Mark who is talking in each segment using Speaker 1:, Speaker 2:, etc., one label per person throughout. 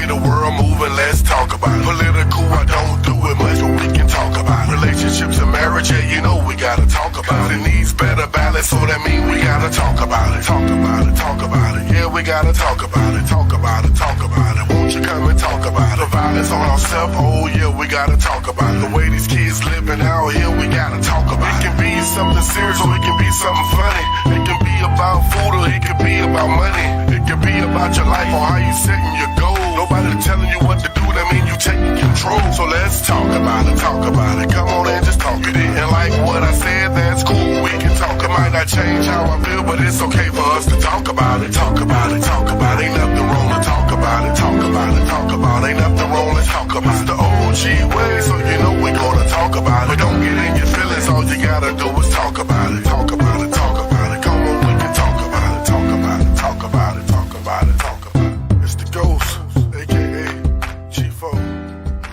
Speaker 1: way the world moving, let's talk about it. Political, I don't do it much, but we can talk about it. Relationships and marriage, yeah, you know we gotta talk about it. It needs better balance, so that means we gotta talk about it. Talk about it, talk about it. Yeah, we gotta talk about it. Talk about it, talk about it. Won't you come and talk about it? The violence on ourselves, oh yeah, we gotta talk about it. The way these kids living out here, we gotta talk about it. It can be something serious or it can be something funny. It can be about food or it can be about money. It can be about your life or how you setting your goals. Nobody telling you what to do, that mean you taking control. So let's talk about it, talk about it. Come on and just talk. You didn't like what I said, that's cool, we can talk. It might not change how I feel, but it's okay for us to talk about it. Talk about it, talk about it. Ain't nothing wrong to talk about it. Talk about it, talk about it. Ain't nothing wrong to talk about it. It's the OG way, so you know we gonna talk about it. But don't get in your feelings, all you gotta do is talk about it. Talk about it, talk about it. Come on, we can talk about it. Talk about it, talk about it, talk about it, talk about it. It's the Ghost, aka Chief-O.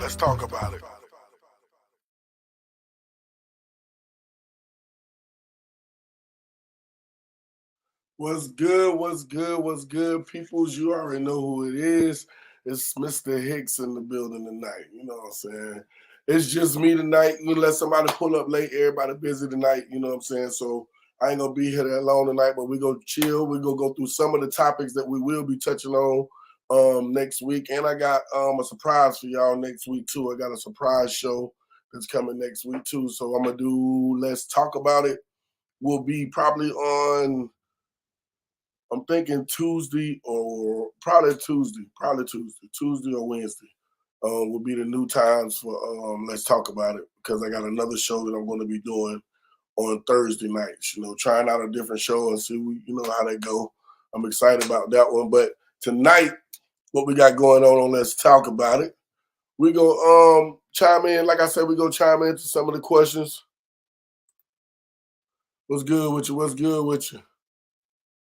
Speaker 1: Let's talk about it. What's good? What's good? What's good, peoples? You already know who it is. It's Mr. Hicks in the building tonight. You know what I'm saying? It's just me tonight. You let somebody pull up late. Everybody busy tonight. You know what I'm saying? So I ain't gonna be here that long tonight, but we gonna chill. We gonna go through some of the topics that we will be touching on next week. And I got a surprise for y'all next week too. I got a surprise show that's coming next week too. So I'm gonna do Let's Talk About It. Will be probably on. I'm thinking Tuesday or probably Tuesday or Wednesday will be the new times for Let's Talk About It, because I got another show that I'm going to be doing on Thursday nights. You know, trying out a different show and see how they go. I'm excited about that one. But tonight, what we got going on Let's Talk About It, we go chime in. Like I said, we go chime into some of the questions. What's good with you? What's good with you?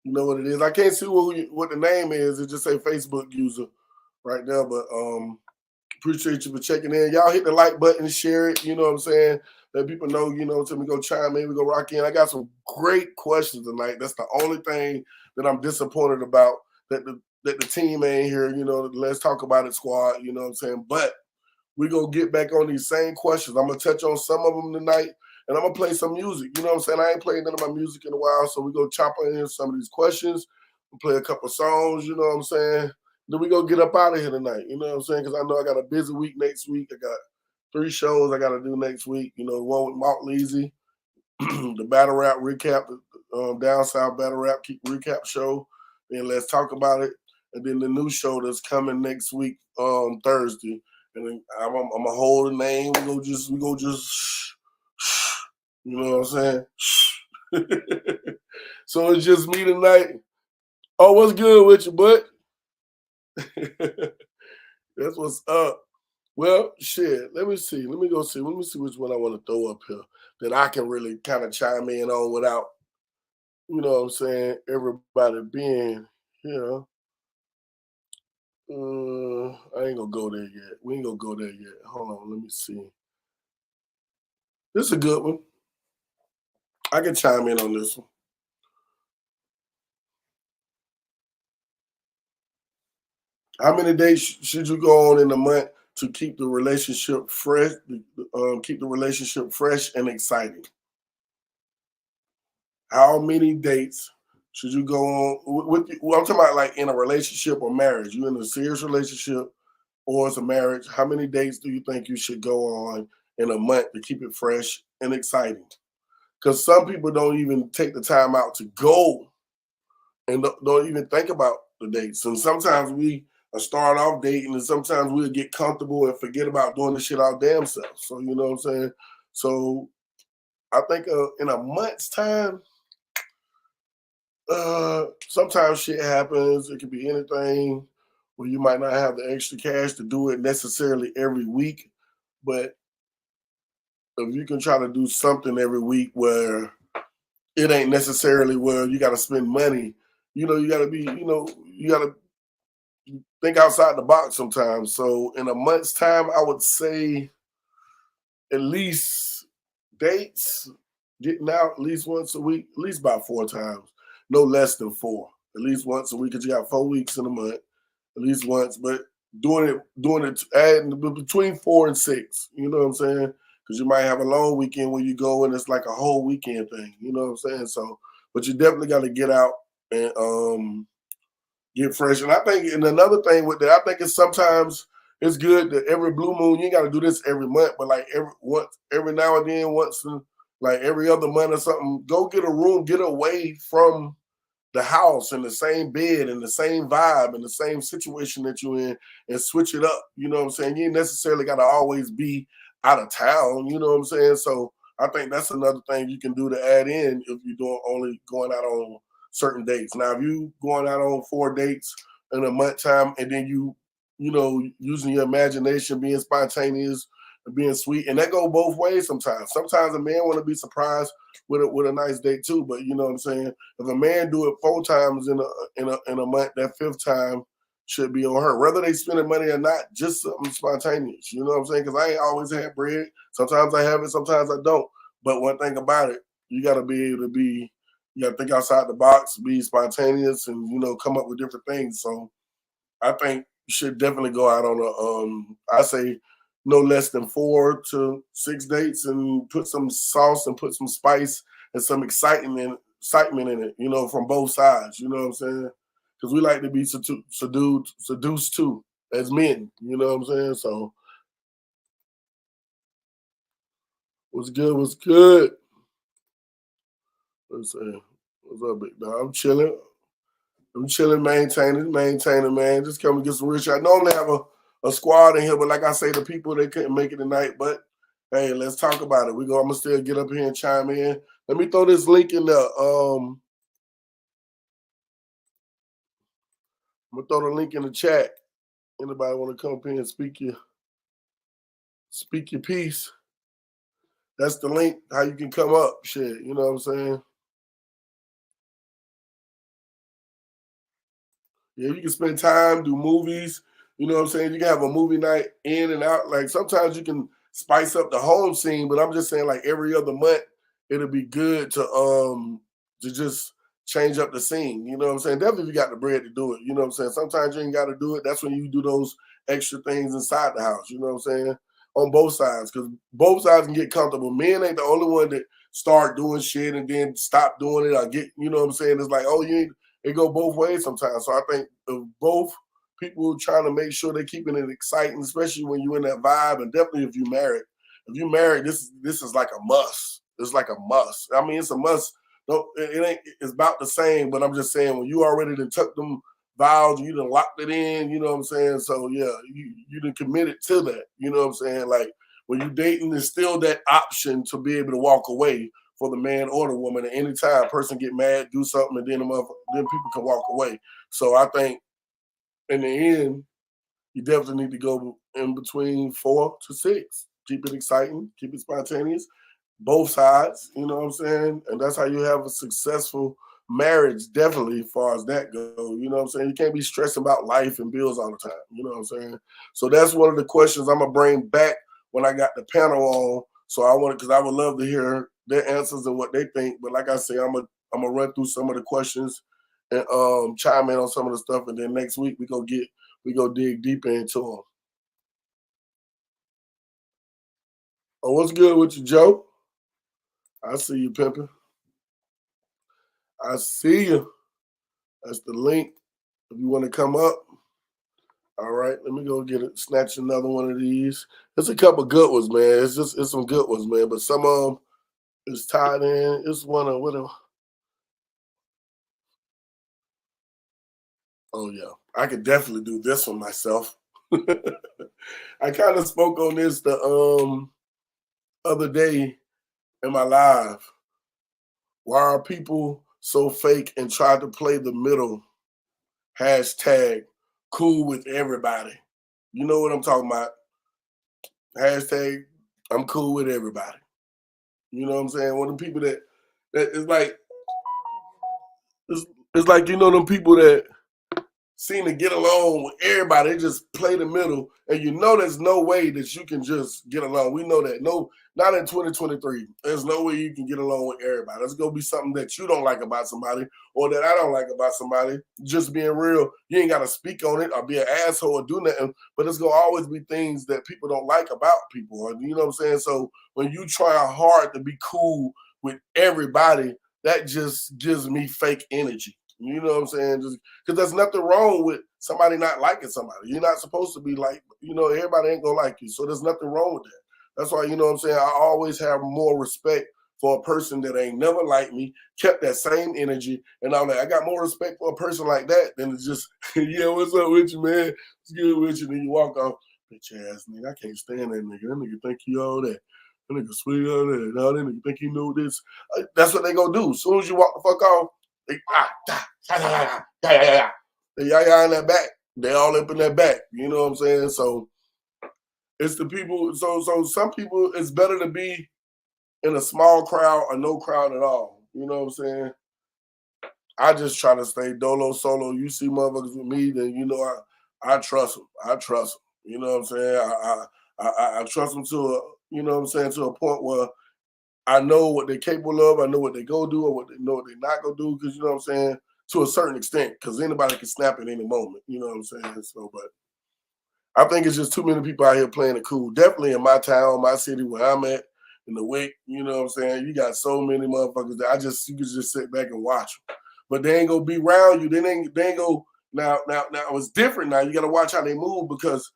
Speaker 1: You know what it is. I can't see what the name is. It just say Facebook user right now. But appreciate you for checking in. Y'all hit the like button, share it. You know what I'm saying? Let people know, till we go chime in, we go rock in. I got some great questions tonight. That's the only thing that I'm disappointed about, that the team ain't here, Let's Talk About It squad, you know what I'm saying? But we going to get back on these same questions. I'm going to touch on some of them tonight. And I'm going to play some music. You know what I'm saying? I ain't played none of my music in a while, so we're going to chop in some of these questions. We'll play a couple songs, you know what I'm saying? Then we going to get up out of here tonight, you know what I'm saying? Because I know I got a busy week next week. I got 3 shows I got to do next week. One with Mark Leasy, the Battle Rap recap, Down South Battle Rap recap show. Then Let's Talk About It. And then the new show that's coming next week, Thursday. And then I'm going to hold the name. We go just you know what I'm saying? So it's just me tonight. Oh, what's good with you, bud? That's what's up. Well, shit. Let me see. Let me see which one I want to throw up here that I can really kind of chime in on without, you know what I'm saying, everybody being here. I ain't gonna go there yet. We ain't gonna go there yet. Hold on, let me see. This is a good one. I can chime in on this one. How many days should you go on in a month to keep the relationship fresh? Keep the relationship fresh and exciting. How many dates should you go on I'm talking about like in a relationship or marriage? You in a serious relationship or it's a marriage? How many dates do you think you should go on in a month to keep it fresh and exciting? Because some people don't even take the time out to go and don't even think about the dates. And sometimes we start off dating and sometimes we'll get comfortable and forget about doing the shit our damn self. So, you know what I'm saying? So I think in a month's time, sometimes shit happens. It could be anything where you might not have the extra cash to do it necessarily every week. But if you can try to do something every week where it ain't necessarily where you got to spend money, you got to be, you got to think outside the box sometimes. So in a month's time, I would say at least dates, getting out at least once a week, at least about 4 times, no less than 4. At least once a week, because you got 4 weeks in a month, at least once. But adding between 4 and 6. You know what I'm saying? Because you might have a long weekend where you go and it's like a whole weekend thing. You know what I'm saying? So, but you definitely got to get out and get fresh. And I think, and another thing with that, I think it's sometimes it's good that every blue moon, you ain't got to do this every month, but like every now and then, like every other month or something, go get a room, get away from the house and the same bed and the same vibe and the same situation that you're in, and switch it up. You know what I'm saying? You ain't necessarily got to always be out of town. You know what I'm saying? So I think that's another thing you can do to add in if you're doing only going out on certain dates. Now, if you going out on 4 dates in a month time, and then you know, using your imagination, being spontaneous, and being sweet, and that go both ways sometimes. Sometimes a man want to be surprised with a nice date too, but you know what I'm saying? If a man do it 4 times in a month, that fifth time should be on her. Whether they spending money or not, just something spontaneous. You know what I'm saying? Because I ain't always had bread. Sometimes I have it, sometimes I don't. But one thing about it, you got to be able to be. You got to think outside the box, be spontaneous, and you know, come up with different things. So I think you should definitely go out on I say no less than 4 to 6 dates, and put some sauce and put some spice and some excitement in it, you know, from both sides. You know what I'm saying? Because we like to be seduced too as men. You know what I'm saying? So what's good? What's good? Let's see. What's up, big dog? I'm chilling, maintaining, man. Just come and get some real shit. I normally have a squad in here, but like I say, the people they couldn't make it tonight. But hey, let's talk about it. I'm gonna still get up here and chime in. Let me throw this link in the I'm gonna throw the link in the chat. Anybody want to come up here and speak your piece? That's the link. How you can come up, shit. You know what I'm saying? Yeah, you can spend time, do movies. You know what I'm saying? You can have a movie night in and out. Like sometimes you can spice up the home scene, but I'm just saying like every other month, it'll be good to just change up the scene. You know what I'm saying? Definitely if you got the bread to do it. You know what I'm saying? Sometimes you ain't gotta do it. That's when you do those extra things inside the house. You know what I'm saying? On both sides. Because both sides can get comfortable. Men ain't the only one that start doing shit and then stop doing it or get, you know what I'm saying? It's like, oh, you ain't it go both ways sometimes. So I think if both people trying to make sure they're keeping it exciting, especially when you're in that vibe, and definitely if you're married. If you're married, this is like a must. It's like a must. I mean, it's a must. No, it ain't. It's about the same, but I'm just saying when you already done took them vows, you done locked it in. You know what I'm saying? So yeah, you done committed to that. You know what I'm saying? Like when you dating, there's still that option to be able to walk away for the man or the woman at any time. A person get mad, do something, and then then people can walk away. So I think in the end, you definitely need to go in between 4 to 6. Keep it exciting, keep it spontaneous, both sides. You know what I'm saying? And that's how you have a successful marriage. Definitely, as far as that goes. You know what I'm saying? You can't be stressing about life and bills all the time. You know what I'm saying? So that's one of the questions I'm gonna bring back when I got the panel on. So I want because I would love to hear their answers and what they think. But like I say, I'm gonna run through some of the questions and chime in on some of the stuff, and then next week we go dig deeper into them. Oh, what's good with you, Joe? I see you, pimping. I see you. That's the link. If you want to come up, all right. Let me go get it. Snatch another one of these. There's a couple good ones, man. It's some good ones, man. But some of them is tied in. It's one of what? Oh yeah, I could definitely do this one myself. I kind of spoke on this the other day in my live. Why are people so fake and try to play the middle? Hashtag cool with everybody. You know what I'm talking about? Hashtag I'm cool with everybody. You know what I'm saying? One of the people that is like it's like you know them people that
Speaker 2: seem to get along with everybody. They just play the middle, and you know there's no way that you can just get along. We know that. No, not in 2023. There's no way you can get along with everybody. There's gonna be something that you don't like about somebody, or that I don't like about somebody. Just being real, you ain't gotta speak on it or be an asshole or do nothing. But it's gonna always be things that people don't like about people. Or, you know what I'm saying? So when you try hard to be cool with everybody, that just gives me fake energy. You know what I'm saying? Just because there's nothing wrong with somebody not liking somebody. You're not supposed to be like, everybody ain't gonna like you. So there's nothing wrong with that. That's why, you know what I'm saying, I always have more respect for a person that ain't never liked me, kept that same energy and all that. I got more respect for a person like that than it's just, yeah, what's up with you, man? It's good with you. Then you walk off, bitch ass nigga. I can't stand that nigga. That nigga think he all that. That nigga sweet all that. Now that nigga think he know this. That's what they gonna do. As soon as you walk the fuck off, they in that back. They all up in that back. You know what I'm saying? So it's the people. So some people, it's better to be in a small crowd or no crowd at all. You know what I'm saying? I just try to stay dolo solo. You see motherfuckers with me, then I trust them. I trust them. You know what I'm saying? I trust them to to a point where I know what they're capable of. I know what they go do or what they know what they're not gonna do. Because you know what I'm saying, to a certain extent. Because anybody can snap at any moment. You know what I'm saying? So, but I think it's just too many people out here playing it cool. Definitely in my town, my city, where I'm at, in the WIC. You know what I'm saying? You got so many motherfuckers that you can just sit back and watch them. But they ain't gonna be around you. They ain't go now. It's different now. You got to watch how they move, because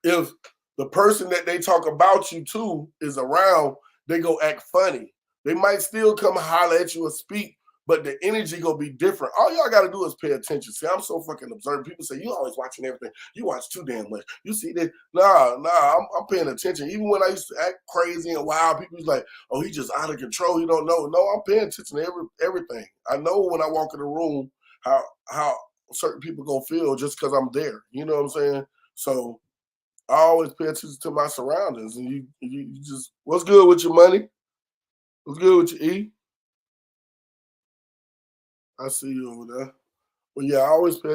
Speaker 2: if the person that they talk about you to is around, they go act funny. They might still come holler at you or speak, but the energy gonna be different. All y'all gotta do is pay attention. See, I'm so fucking observant. People say, you always watching everything. You watch too damn much. You see this? Nah, I'm paying attention. Even when I used to act crazy and wild, people was like, oh, he just out of control. He don't know. No, I'm paying attention to everything. I know when I walk in the room how certain people gonna feel just because I'm there. You know what I'm saying? So I always pay attention to my surroundings. And you just, what's good with your money? What's good with your E? I see you over there. Well, yeah,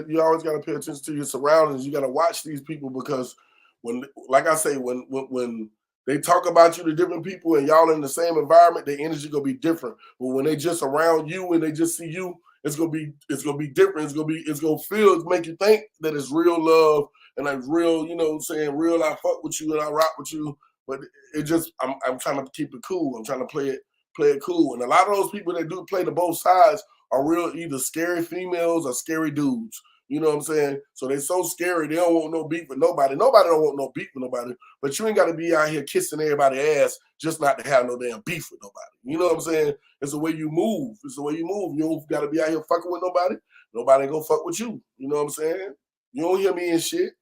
Speaker 2: you always got to pay attention to your surroundings. You got to watch these people, because when, like I say, when they talk about you to different people and y'all in the same environment, the energy gonna be different. But when they just around you and they just see you, it's gonna be different. It's gonna feel, make you think that it's real love and like real, you know what I'm saying, real, I fuck with you and I rock with you. But it just, I'm trying to keep it cool. I'm trying to play it cool. And a lot of those people that do play to both sides are real, either scary females or scary dudes. You know what I'm saying? So they so scary, they don't want no beef with nobody. Nobody don't want no beef with nobody. But you ain't got to be out here kissing everybody's ass just not to have no damn beef with nobody. You know what I'm saying? It's the way you move. It's the way you move. You don't got to be out here fucking with nobody. Nobody ain't gonna fuck with you. You know what I'm saying? You don't hear me in shit.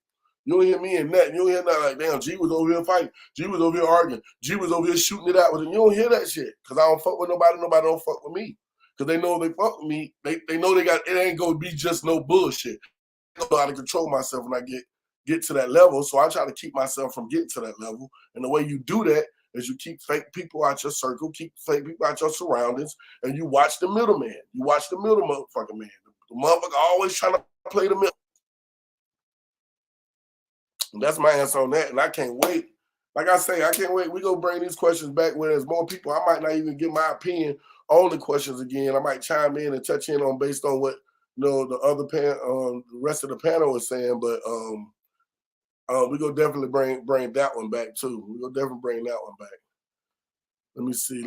Speaker 2: You don't hear me in nothing. You don't hear nothing like, damn, G was over here fighting. G was over here arguing. G was over here shooting it out with him. You don't hear that shit. Because I don't fuck with nobody. Nobody don't fuck with me. Because they know they fuck with me. They know it ain't going to be just no bullshit. I know how to control myself when I get to that level. So I try to keep myself from getting to that level. And the way you do that is you keep fake people out your circle, keep fake people out your surroundings, and you watch the middleman. You watch the middle motherfucking man. The motherfucker always trying to play the middle. And that's my answer on that. And I can't wait. Like I say, I can't wait. We gonna bring these questions back when there's more people. I might not even give my opinion on the questions again. I might chime in and touch in on based on what the other the rest of the panel is saying. But we gonna definitely bring that one back too. We gonna definitely bring that one back. Let me see.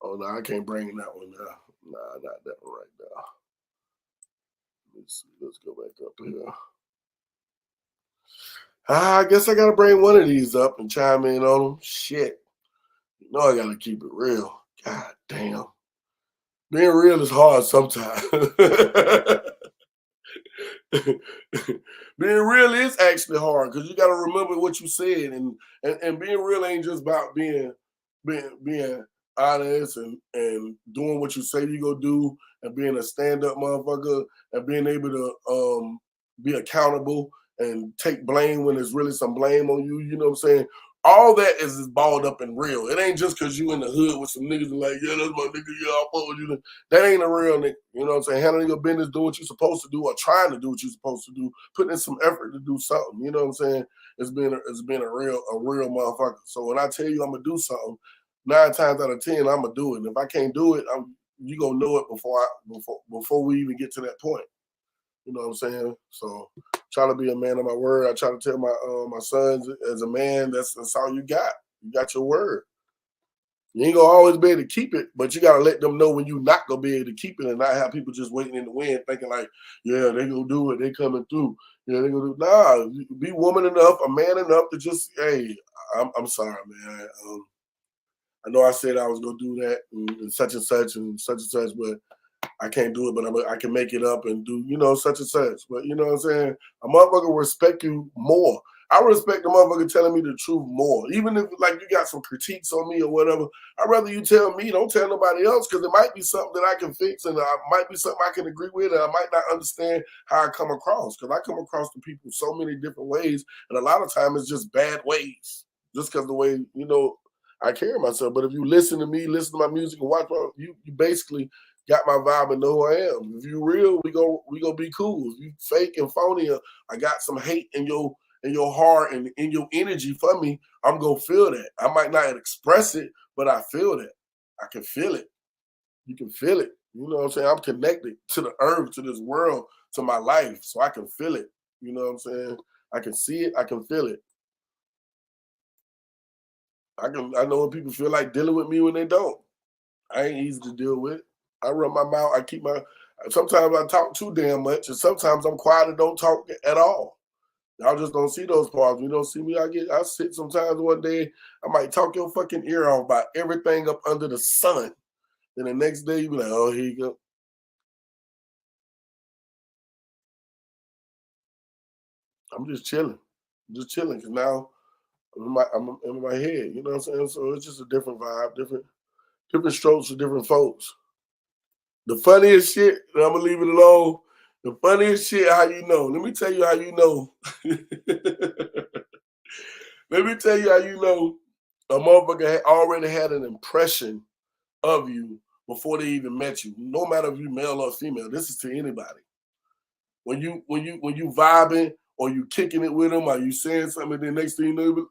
Speaker 2: Oh no, I can't bring that one now. Nah, not that one right now. Let's see. Let's go back up here. I guess I gotta bring one of these up and chime in on them. Shit. You know I gotta keep it real. God damn. Being real is hard sometimes. Being real is actually hard because you gotta remember what you said, and being real ain't just about being honest and doing what you say you go do and being a stand-up motherfucker and being able to be accountable and take blame when there's really some blame on you. You know what I'm saying? all that is balled up and real. It ain't just because you in the hood with some niggas and like, yeah, that's my nigga, yeah, I'll fuck with you. That ain't a real nigga. You know what I'm saying? Handling your business, doing what you're supposed to do, or trying to do what you're supposed to do, putting in some effort to do something. You know what I'm saying? It's been a real motherfucker. So when I tell you I'm gonna do something, 9 times out of 10, I'm gonna do it. And if I can't do it, you gonna know it before we even get to that point. You know what I'm saying? So try to be a man of my word. I try to tell my sons, as a man, that's all you got. You got your word. You ain't gonna always be able to keep it, but you gotta let them know when you're not gonna be able to keep it, and not have people just waiting in the wind thinking like, yeah, they gonna do it, they coming through. Yeah, they gonna do. Nah, be woman enough, a man enough to just, hey, I'm sorry, man. I know I said I was gonna do that and such and such, but I can't do it, but I can make it up and do, such and such. But you know what I'm saying? A motherfucker will respect you more. I respect the motherfucker telling me the truth more. Even if, like, you got some critiques on me or whatever, I'd rather you tell me, don't tell nobody else, because it might be something that I can fix, and it might be something I can agree with, and I might not understand how I come across, because I come across to people so many different ways, and a lot of times it's just bad ways, just because the way, I carry myself. But if you listen to me, listen to my music, and watch you basically got my vibe and know who I am. If you real, we go be cool. If you fake and phony, I got some hate in your heart and in your energy for me, I'm gonna feel that. I might not express it, but I feel that. I can feel it. You can feel it. You know what I'm saying? I'm connected to the earth, to this world, to my life, so I can feel it. You know what I'm saying? I can see it. I can feel it. I know when people feel like dealing with me when they don't. I ain't easy to deal with. I run my mouth. Sometimes I talk too damn much, and sometimes I'm quiet and don't talk at all. Y'all just don't see those parts. You don't see me. I sit sometimes one day, I might talk your fucking ear off about everything up under the sun. Then the next day you be like, oh, here you go. I'm just chilling. Because now I'm in my head. You know what I'm saying? So it's just a different vibe, different strokes for different folks. The funniest shit, and I'm gonna leave it alone. The funniest shit, how you know? Let me tell you how you know. Let me tell you how you know a motherfucker already had an impression of you before they even met you. No matter if you male or female, this is to anybody. When you vibing or you kicking it with them, or you saying something, and then next thing you know,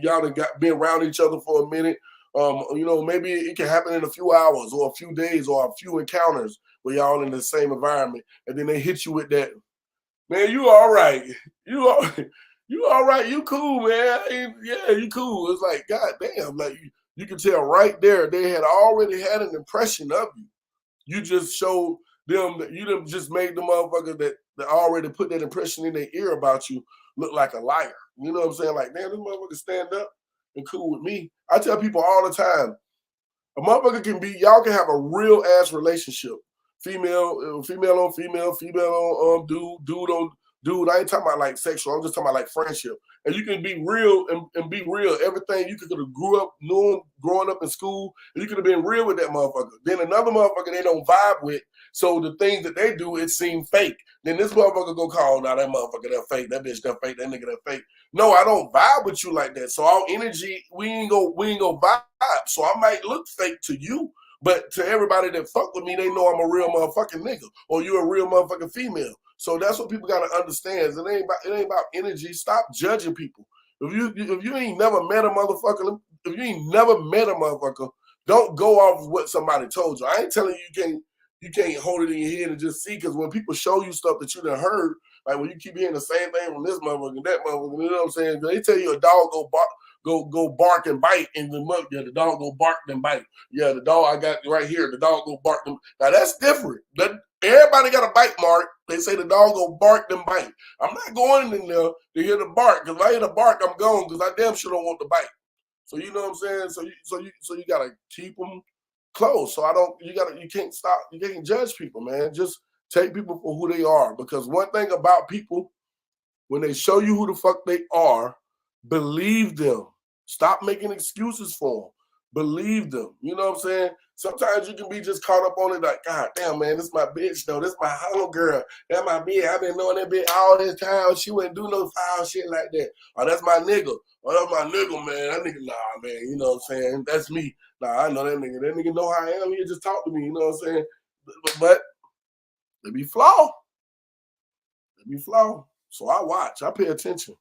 Speaker 2: y'all done been around each other for a minute. Maybe it can happen in a few hours or a few days or a few encounters where y'all in the same environment, and then they hit you with that. Man, you all right. You all right. You cool, man. Yeah, you cool. It's like, God damn, like you can tell right there they had already had an impression of you. You just showed them that you just made the motherfucker that already put that impression in their ear about you look like a liar. You know what I'm saying? Like, damn, this motherfucker stand up and cool with me. I tell people all the time, a motherfucker y'all can have a real ass relationship. Female on dude on dude. I ain't talking about like sexual. I'm just talking about like friendship. And you can be real and be real. Everything you could have grew up knowing growing up in school, and you could have been real with that motherfucker. Then another motherfucker they don't vibe with. So the things that they do, it seems fake. Then this motherfucker go call, now that motherfucker that fake, that bitch that fake, that nigga that fake. No, I don't vibe with you like that. So our energy, we ain't go vibe. So I might look fake to you, but to everybody that fuck with me, they know I'm a real motherfucking nigga, or you a real motherfucking female. So that's what people gotta understand. It ain't about energy. Stop judging people. If you ain't never met a motherfucker, don't go off of what somebody told you. I ain't telling you can't hold it in your head and just see, because when people show you stuff that you done heard, like when you keep hearing the same thing from this motherfucker and that motherfucker, you know what I'm saying? They tell you a dog go bark and bite in the mud. Yeah, the dog go bark and bite. Yeah, the dog I got right here, the dog go bark and now that's different. Everybody got a bite mark. They say the dog go bark and bite. I'm not going in there to hear the bark, because if I hear the bark, I'm gone, because I damn sure don't want the bite. So you know what I'm saying? So you gotta keep them close. So you can't stop. You can't judge people, man. Just take people for who they are. Because one thing about people, when they show you who the fuck they are, believe them. Stop making excuses for them. Believe them. You know what I'm saying? Sometimes you can be just caught up on it like, God damn, man, this my bitch, though. This my homegirl. That's my bitch. I've been knowing that bitch all this time. She wouldn't do no foul shit like that. Or that's my nigga. Or that's my nigga, man. That nigga, nah, man. You know what I'm saying? That's me. Nah, I know that nigga. That nigga know how I am. He just talk to me. You know what I'm saying? But they be flawed. They be flawed. So I watch. I pay attention.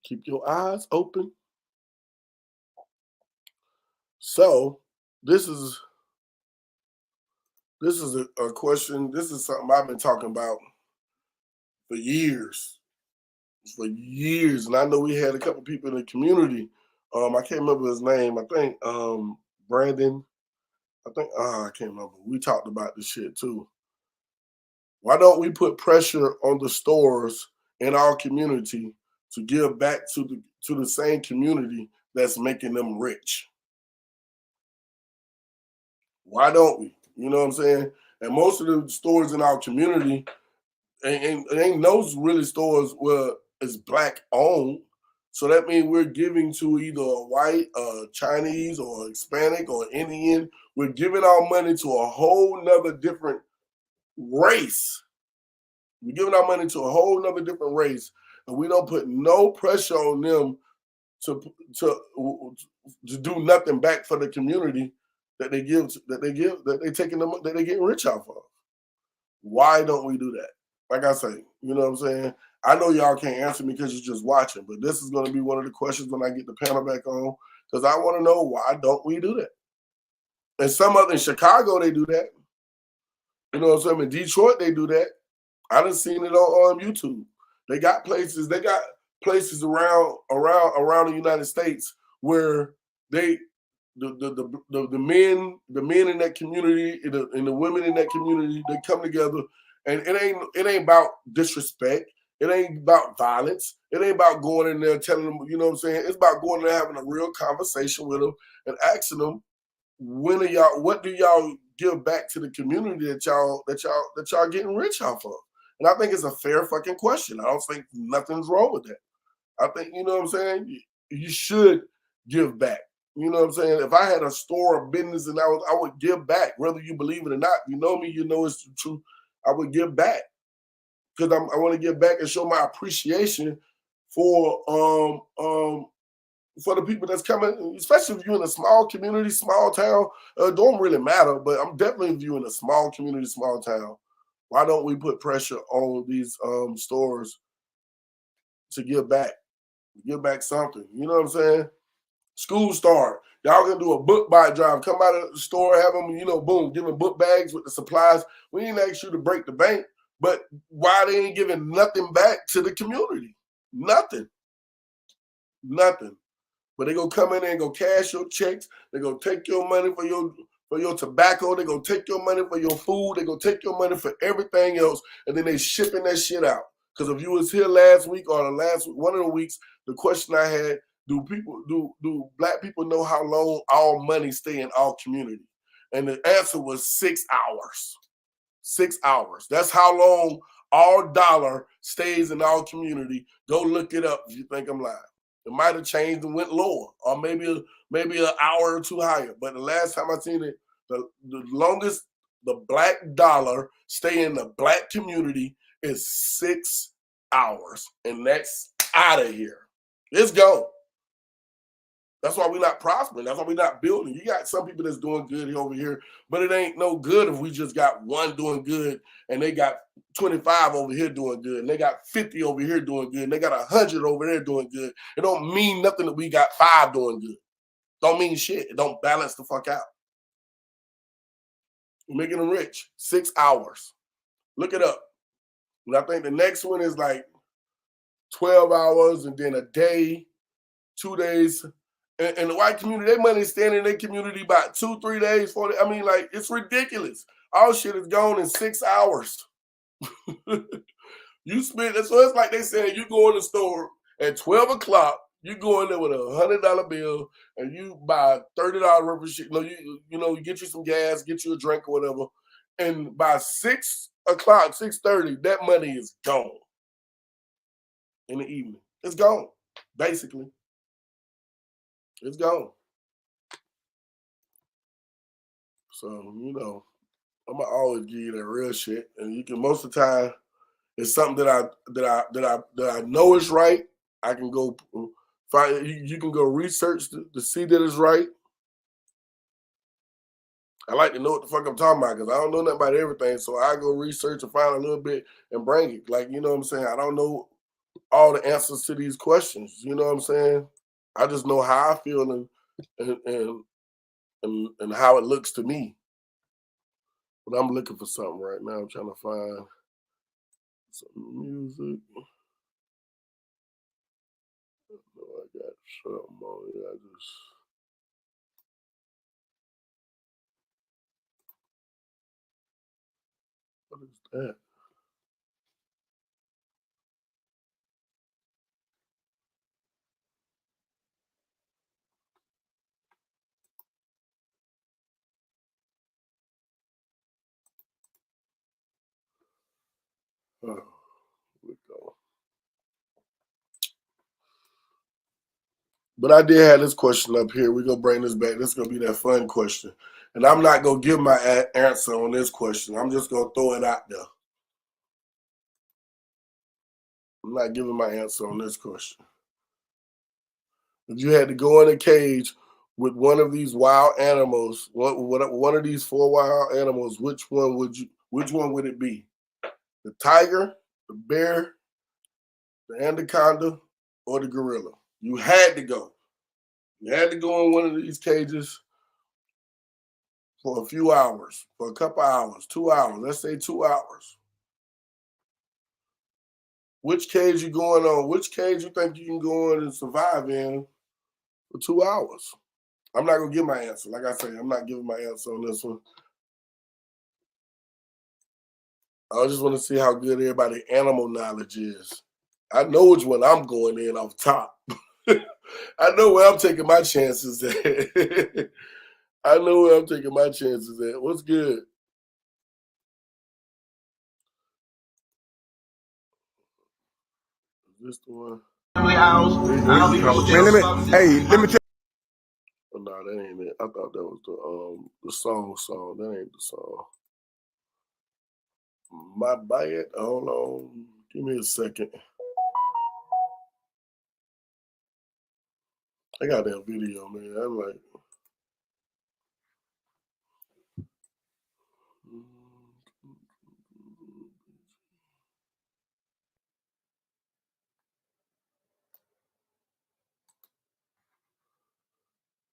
Speaker 2: Keep your eyes open. So this is a question. This is something I've been talking about for years. For years. And I know we had a couple people in the community. I can't remember his name. I think Brandon. I can't remember. We talked about this shit too. Why don't we put pressure on the stores in our community to give back to the same community that's making them rich? Why don't we? You know what I'm saying? And most of the stores in our community ain't no really stores where it's black owned. So that means we're giving to either a white, Chinese, or Hispanic, or Indian. We're giving our money to a whole nother different race. We're giving our money to a whole nother different race, and we don't put no pressure on them to do nothing back for the community that they get rich off of. Why don't we do that? Like I say, you know what I'm saying? I know y'all can't answer me because you're just watching, but this is going to be one of the questions when I get the panel back on, because I want to know, why don't we do that? And some other, in Chicago, they do that. You know what I'm saying? In Detroit, they do that. I done seen it on YouTube. They got places around the United States where the men in that community and the women in that community, they come together, and it ain't about disrespect. It ain't about violence. It ain't about going in there telling them, you know what I'm saying? It's about going there having a real conversation with them and asking them, what do y'all give back to the community that y'all getting rich off of? And I think it's a fair fucking question. I don't think nothing's wrong with that. I think, you know what I'm saying? You should give back. You know what I'm saying? If I had a store or business and I would give back, whether you believe it or not. You know me, you know it's the truth. I would give back because I want to give back and show my appreciation for the people that's coming, especially if you're in a small community, small town. Don't really matter, but I'm definitely viewing a small community, small town. Why don't we put pressure on these stores to give back something? You know what I'm saying? School start. Y'all gonna do a book buy drive. Come out of the store, have them, boom, giving book bags with the supplies. We ain't ask you to break the bank, but why they ain't giving nothing back to the community? Nothing. But they gonna come in there and go cash your checks. They gonna take your money for your tobacco. They gonna take your money for your food. They gonna take your money for everything else, and then they shipping that shit out. Because if you was here last week or one of the weeks, the question I had: Do black people know how long all money stay in our community? And the answer was 6 hours. 6 hours. That's how long our dollar stays in our community. Go look it up if you think I'm lying. It might have changed and went lower, or maybe an hour or two higher. But the last time I seen it, the longest the black dollar stay in the black community is 6 hours, and that's out of here. It's gone. That's why we're not prospering. That's why we're not building. You got some people that's doing good over here, but it ain't no good if we just got one doing good and they got 25 over here doing good, and they got 50 over here doing good, and they got 100 over there doing good. It don't mean nothing that we got 5 doing good. Don't mean shit. It don't balance the fuck out. We're making them rich. 6 hours. Look it up. And I think the next one is like 12 hours and then a day, 2 days. And the white community, their money staying in their community about 2-3 days, 4 days. I mean, like, it's ridiculous. Our shit is gone in 6 hours. You spend, so it's like they saying you go in the store at 12 o'clock, you go in there with a $100 bill and you buy $30 worth of shit. You get you some gas, get you a drink or whatever. And by 6 o'clock, 6:30, that money is gone in the evening. It's gone, basically. It's gone. So, you know, I'm gonna always give you that real shit. And you can most of the time, it's something that I know is right. I can go find. You can go research to see that it's right. I like to know what the fuck I'm talking about because I don't know nothing about everything. So I go research and find a little bit and bring it. Like, you know what I'm saying? I don't know all the answers to these questions. You know what I'm saying? I just know how I feel and how it looks to me. But I'm looking for something right now. I'm trying to find some music. I got something on here. What is that? Oh, here we go. But I did have this question up here. We're going to bring this back. This is going to be that fun question. And I'm not going to give my answer on this question. I'm just going to throw it out there. I'm not giving my answer on this question. If you had to go in a cage with one of these wild animals, one of these 4 wild animals, which one would it be? The tiger, the bear, the anaconda, or the gorilla? You had to go. You had to go in one of these cages for a few hours, for a couple hours, 2 hours. Let's say 2 hours. Which cage you going on? Which cage you think you can go in and survive in for 2 hours? I'm not going to give my answer. Like I say, I'm not giving my answer on this one. I just want to see how good everybody's animal knowledge is. I know which one I'm going in off top. I know where I'm taking my chances at. I know where I'm taking my chances at. What's good? Is this the one?
Speaker 3: Man, let me tell
Speaker 2: Oh, no, that ain't it. I thought that was the song. That ain't the song. My bad. Hold on. Give me a second. I got that video, man. I'm like,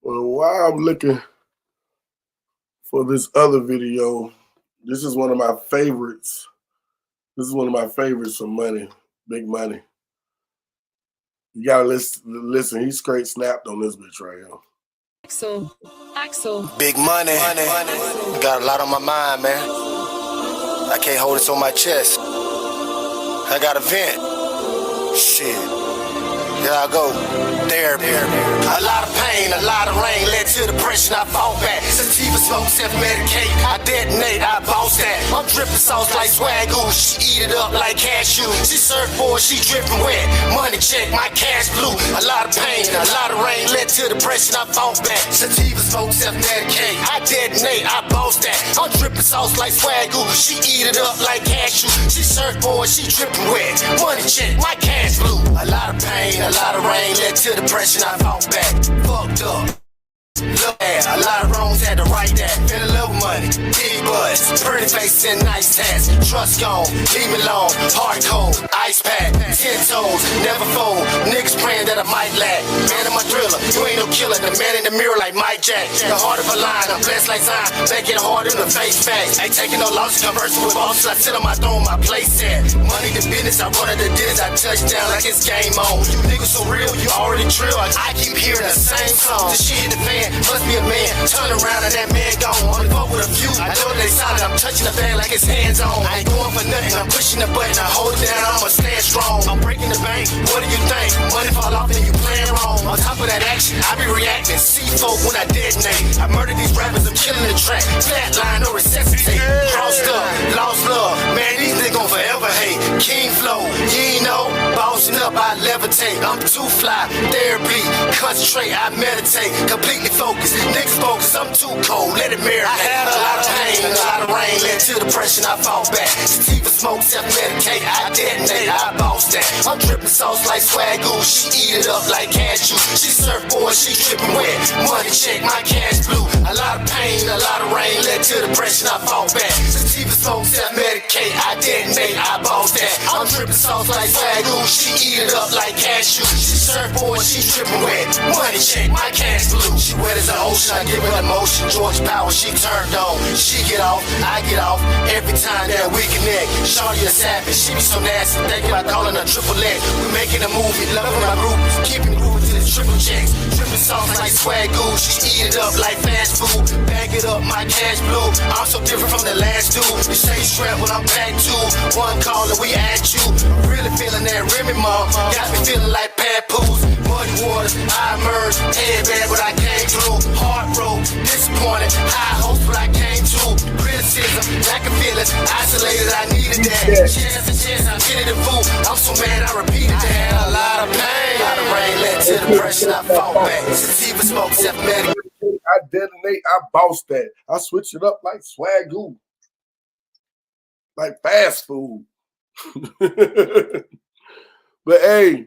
Speaker 2: well, while I'm looking for this other video, this is one of my favorites. This is one of my favorites for money, big money. You gotta listen. He straight snapped on this bitch right here.
Speaker 4: Axel. Big money. Got a lot on my mind, man. I can't hold it on my chest. I got a vent. Shit. Here I go. Therapy. A lot of pain, a lot of rain led to depression. I fought back. Sativa smoke, self-medicate. I detonate, I boss that. I'm dripping sauce like Swagoo. She eat it up like cashew. She surfboard, she dripping wet. Money check, my cash blue. A lot of pain, a lot of rain led to depression. I fought back. Sativa smoke, self-medicate. I detonate, I boss that. I'm dripping sauce like Swagoo. She eat it up like cashew. She surfboard, she dripping wet. Money check, my cash blue. A lot of pain, a lot of rain led to depression. I fought back. Fucked up. Look at a lot of wrongs, had to write that. Been a little money, big buzz, pretty face and nice tats. Trust gone, leave me alone. Hard cold, ice pack, 10 toes, never fold. Niggas praying that I might lag. Man, I'm a thriller, you ain't no killer. The man in the mirror like Mike Jack. The heart of a lion, I'm blessed like Zion. Make it hard in the face facts. Ain't taking no losses, conversing with bosses. I sit on my throne, my place set. Money to business, I run it to this. I touch down like it's game on. You niggas so real, you already drill. I keep hearing the same song. The shit in the fan. Must be a man, turn around and that man gone. On the phone with a few, I know they solid. I'm touching the bag like it's hands on. I ain't going for nothing, I'm pushing the button. I hold it down, I'ma stand strong. I'm breaking the bank, what do you think? Money fall off and you playing wrong. On top of that action, I be reacting. See folk when I detonate. I murder these rappers, I'm killing the track. Flatline, no resuscitate. Crossed up, lost love. Man, these niggas gon' forever hate. King flow, you ain't know. Bossing up, I level levitate. I'm too fly, therapy, concentrate, I meditate, completely focused, next focus, I'm too cold, let it marinate. I had a lot of pain, a lot of rain, led to depression, I fought back. Sativa smoke, self-medicate, I detonate, I boss that. I'm dripping sauce like Swagoo, she eat it up like cashew. She surfboard, she dripping wet, money check, my cash blue. A lot of pain, a lot of rain, led to depression, I fought back. Sativa smoke, self-medicate, I detonate, I boss that. I'm dripping sauce like Swagoo, she eat it up like cashew. She surfboard, she dripping wet, money check, my cash blue. She wet as an ocean, I give her emotion. George Power, she turned on. She get off, I get off. Every time that we connect, Shawty a savage, she be so nasty. Thinking about calling her triple X. We making a movie, loving my group, keeping it moving to the triple checks. Dripping sauce like Swagoo, she eat it up like fast food. Bag it up, my cash blue. I'm so different from the last dude. You say strap when I'm back to one call and we at you. Really feeling that Remy mom, got me feeling like papoose. Muddy waters, I emerged, head bad but I came through. Heart broke, disappointed, high hopes but I came to. Criticism, lack of feelings, isolated, I needed that. Chance to chance, I'm getting the fool. I'm so mad I repeated that. A lot of pain, a lot of rain led to depression, I fought back. Sativa smoke, self-medic.
Speaker 2: I detonate, I boss that. I switch it up like Swagoo, like fast food. But hey,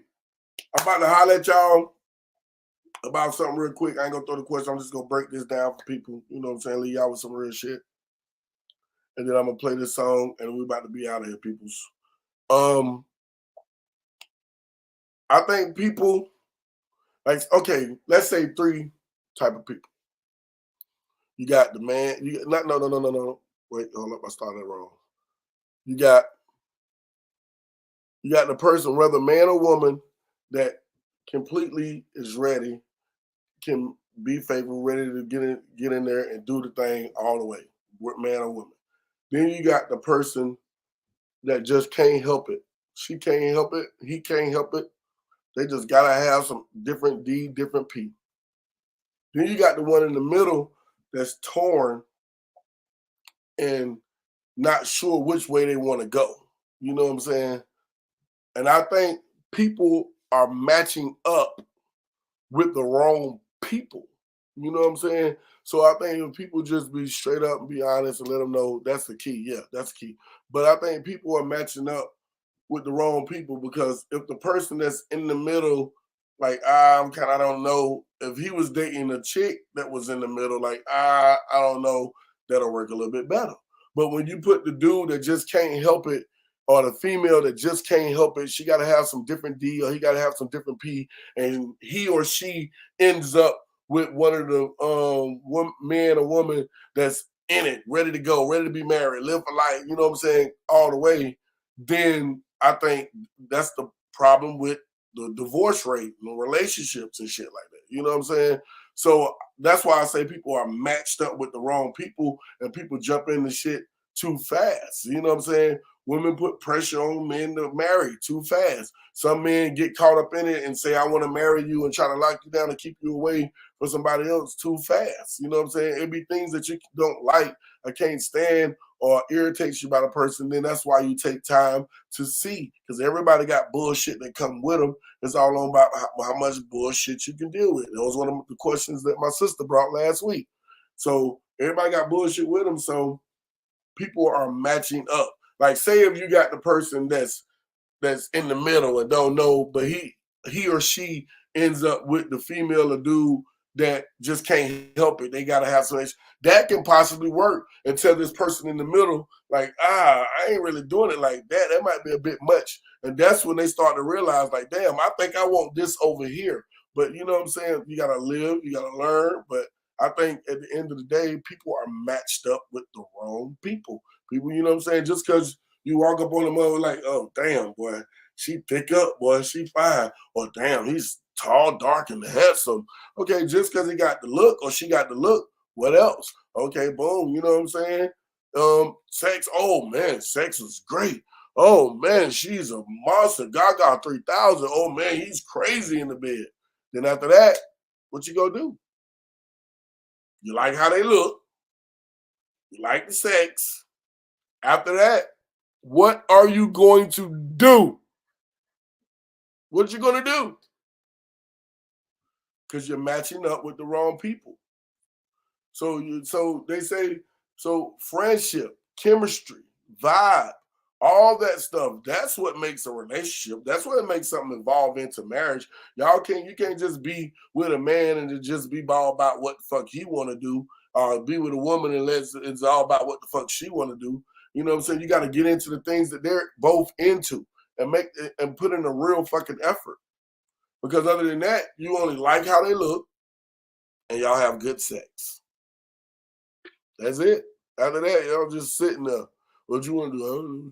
Speaker 2: I'm about to holler at y'all about something real quick. I ain't gonna throw the question. I'm just gonna break this down for people. You know what I'm saying? Leave y'all with some real shit. And then I'm gonna play this song and we're about to be out of here, peoples. I think people, like, okay, let's say 3 type of people. You got the man, no. Wait, hold up, I started wrong. You got the person, whether man or woman, that completely is ready, can be faithful, ready to get in there and do the thing all the way, man or woman. Then you got the person that just can't help it. She can't help it. He can't help it. They just gotta have some different D, different P. Then you got the one in the middle that's torn and not sure which way they want to go. You know what I'm saying? And I think people are matching up with the wrong people. You know what I'm saying? So I think if people just be straight up and be honest and let them know that's the key. Yeah, that's the key. But I think people are matching up with the wrong people because if the person that's in the middle, like, I don't know, if he was dating a chick that was in the middle, like, I don't know, that'll work a little bit better. But when you put the dude that just can't help it, or the female that just can't help it, she got to have some different D or he got to have some different P, and he or she ends up with one of the one man or woman that's in it, ready to go, ready to be married, live for life, you know what I'm saying, all the way, then I think that's the problem with the divorce rate and relationships and shit like that. You know what I'm saying? So that's why I say people are matched up with the wrong people and people jump into shit too fast. You know what I'm saying? Women put pressure on men to marry too fast. Some men get caught up in it and say, I want to marry you and try to lock you down and keep you away from somebody else too fast. You know what I'm saying? It'd be things that you don't like or can't stand or irritates you about a person. Then that's why you take time to see, because everybody got bullshit that come with them. It's all on about how much bullshit you can deal with. That was one of the questions that my sister brought last week. So everybody got bullshit with them. So people are matching up. Like, say if you got the person that's in the middle and don't know, but he or she ends up with the female or dude that just can't help it. They got to have some issue. That can possibly work until this person in the middle, like, I ain't really doing it like that. That might be a bit much. And that's when they start to realize, like, damn, I think I want this over here. But you know what I'm saying? You got to live, you got to learn. But I think at the end of the day, people are matched up with the wrong people. People, you know what I'm saying? Just because you walk up on the mother like, oh, damn, boy, she thick up, boy, she fine. Or damn, he's tall, dark, and handsome. Okay, just because he got the look or she got the look, what else? Okay, boom, you know what I'm saying? Sex, oh, man, sex is great. Oh, man, she's a monster. Gaga 3000. Oh, man, he's crazy in the bed. Then after that, what you gonna do? You like how they look. You like the sex. After that, what are you going to do? What you gonna do? Because you're matching up with the wrong people. So they say, so friendship, chemistry, vibe, all that stuff, that's what makes a relationship. That's what makes something evolve into marriage. You can't just be with a man and it just be all about what the fuck he want to do, or be with a woman and it's all about what the fuck she want to do. You know what I'm saying? You got to get into the things that they're both into and put in a real fucking effort. Because other than that, you only like how they look and y'all have good sex. That's it. After that, y'all just sitting there. What you want to do?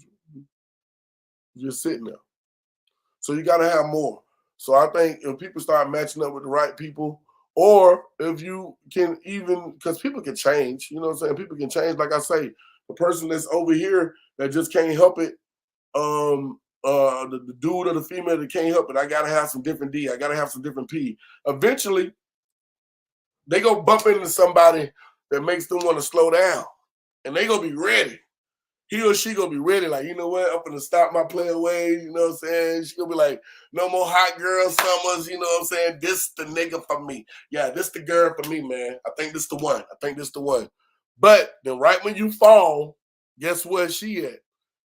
Speaker 2: Just sitting there. So you got to have more. So I think if people start matching up with the right people, or if you can even, because people can change, you know what I'm saying? People can change. Like I say, the person that's over here that just can't help it, the dude or the female that can't help it, I got to have some different D. I got to have some different P. Eventually, they go bump into somebody that makes them want to slow down. And they going to be ready. He or she gonna be ready, like, you know what, I'm gonna stop my playing ways, you know what I'm saying? She gonna be like, no more hot girl summers, you know what I'm saying? This the nigga for me. Yeah, this the girl for me, man. I think this the one. I think this the one. But then right when you fall, guess where she at?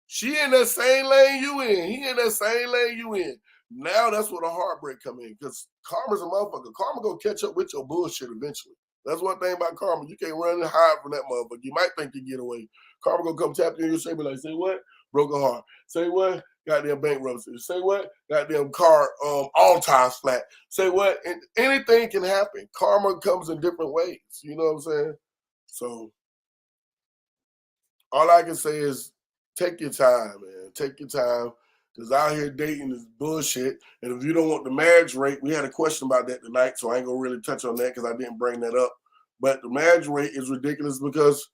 Speaker 2: She in that same lane you in. He in that same lane you in. Now that's where the heartbreak come in, because karma's a motherfucker. Karma gonna catch up with your bullshit eventually. That's one thing about karma. You can't run and hide from that motherfucker. You might think you get away. Karma gonna come tap you in your shoulder, like, say what? Broken heart. Say what? Goddamn bankruptcy. Say what? Goddamn car all tires flat. Say what? And anything can happen. Karma comes in different ways. You know what I'm saying? So all I can say is take your time, man. Take your time. Because out here dating is bullshit. And if you don't want the marriage rate, we had a question about that tonight, so I ain't going to really touch on that because I didn't bring that up. But the marriage rate is ridiculous because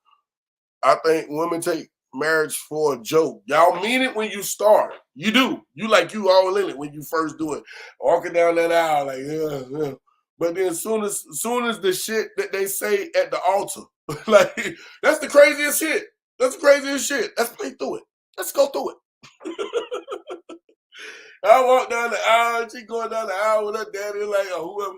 Speaker 2: I think women take marriage for a joke. Y'all mean it when you start. You do. You all in it when you first do it. Walking down that aisle like, yeah. But then as soon as the shit that they say at the altar, like, that's the craziest shit. That's the craziest shit. Let's play through it. Let's go through it. I walk down the aisle, she going down the aisle with her daddy, like, or whoever.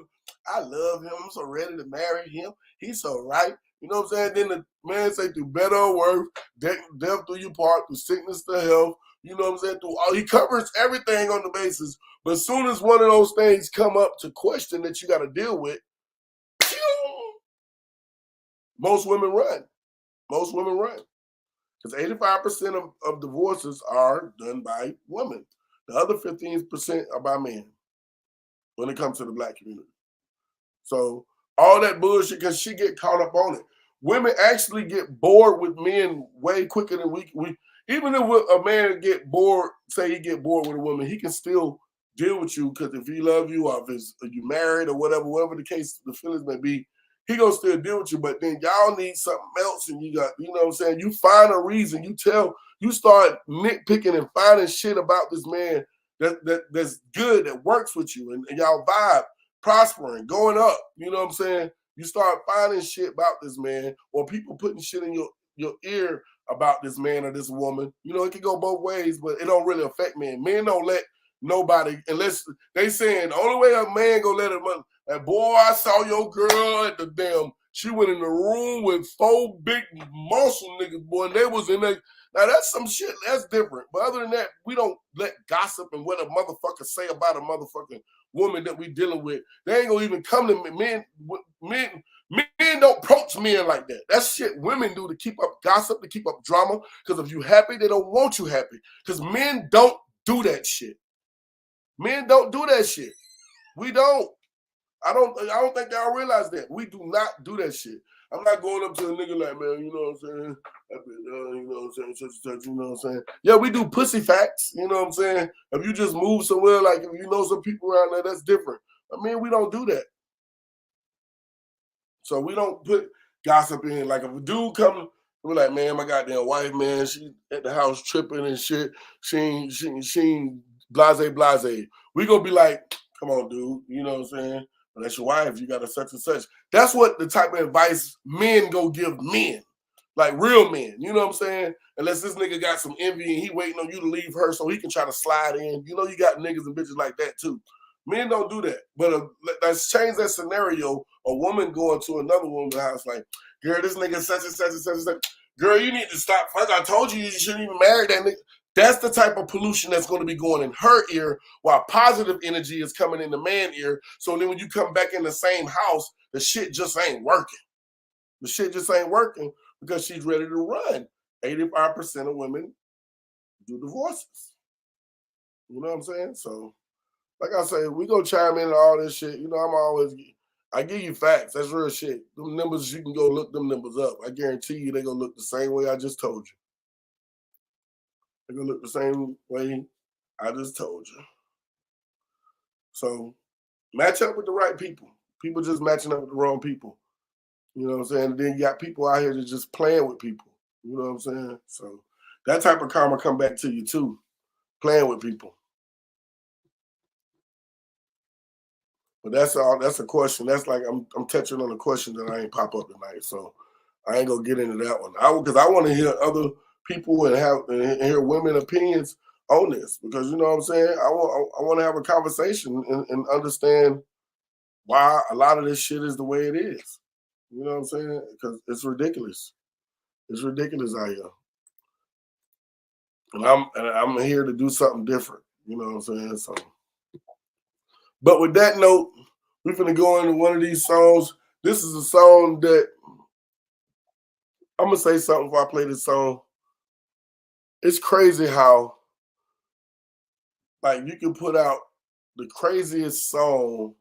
Speaker 2: I love him. I'm so ready to marry him. He's so right. You know what I'm saying? Then the man say, through better or worse, death do you part, through sickness to health. You know what I'm saying? He covers everything on the basis. But as soon as one of those things come up to question that you got to deal with, most women run. Most women run. Because 85% of divorces are done by women. The other 15% are by men when it comes to the black community. So all that bullshit, because she get caught up on it. Women actually get bored with men way quicker than we even if a man get bored, say he get bored with a woman, he can still deal with you, because if he love you, or if you married or whatever the case, the feelings may be, he gonna still deal with you. But then y'all need something else, and you got, you know what I'm saying? You find a reason. You start nitpicking and finding shit about this man that's good, that works with you, and y'all vibe, prospering, going up. You know what I'm saying? You start finding shit about this man, or people putting shit in your ear about this man or this woman. You know, it can go both ways, but it don't really affect men. Men don't let nobody, unless they saying the only way a man gonna let him, that boy, I saw your girl at the damn, she went in the room with 4 big muscle niggas, boy, and they was in there. Now that's some shit, that's different. But other than that, we don't let gossip and what a motherfucker say about a motherfucking woman that we dealing with. They ain't gonna even come to me. Men don't approach men like that. That's shit women do to keep up gossip, to keep up drama. Because if you happy, they don't want you happy. Because men don't do that shit. Men don't do that shit. We don't. I don't think y'all realize that. We do not do that shit. I'm not going up to a nigga like, man, you know what I'm saying? You know what I'm saying? Such, you know what I'm saying? Yeah, we do pussy facts. You know what I'm saying? If you just move somewhere, like if you know some people around there, that's different. I mean, we don't do that. So we don't put gossip in. Like if a dude come, we're like, man, my goddamn wife, man, she at the house tripping and shit. She ain't blase. We gonna be like, come on, dude. You know what I'm saying? That's your wife. You got a such and such. That's what the type of advice men go give men. Like real men, you know what I'm saying? Unless this nigga got some envy and he waiting on you to leave her so he can try to slide in. You know you got niggas and bitches like that too. Men don't do that. But let's change that scenario. A woman going to another woman's house like, girl, this nigga such and such and such and such. Girl, you need to stop. Fuck, I told you shouldn't even marry that nigga. That's the type of pollution that's going to be going in her ear while positive energy is coming in the man's ear. So then when you come back in the same house, the shit just ain't working. The shit just ain't working because she's ready to run. 85% of women do divorces. You know what I'm saying? So, like I say, we go chime in on all this shit. You know, I give you facts. That's real shit. Them numbers, you can go look them numbers up. I guarantee you they're going to look the same way I just told you. They're going to look the same way I just told you. So, match up with the right people. People just matching up with the wrong people. You know what I'm saying? And then you got people out here that just playing with people. You know what I'm saying? So, that type of karma come back to you too. Playing with people. But that's a question. That's like I'm touching on a question that I ain't pop up tonight. So I ain't gonna get into that one. Because I want to hear other people and hear women opinions on this. Because you know what I'm saying? I want to have a conversation and understand why a lot of this shit is the way it is. You know what I'm saying? Because it's ridiculous. It's ridiculous out here. And I'm here to do something different. You know what I'm saying? So. But with that note, we're finna go into one of these songs. This is a song that I'm gonna say something before I play this song. It's crazy how, like, you can put out the craziest song,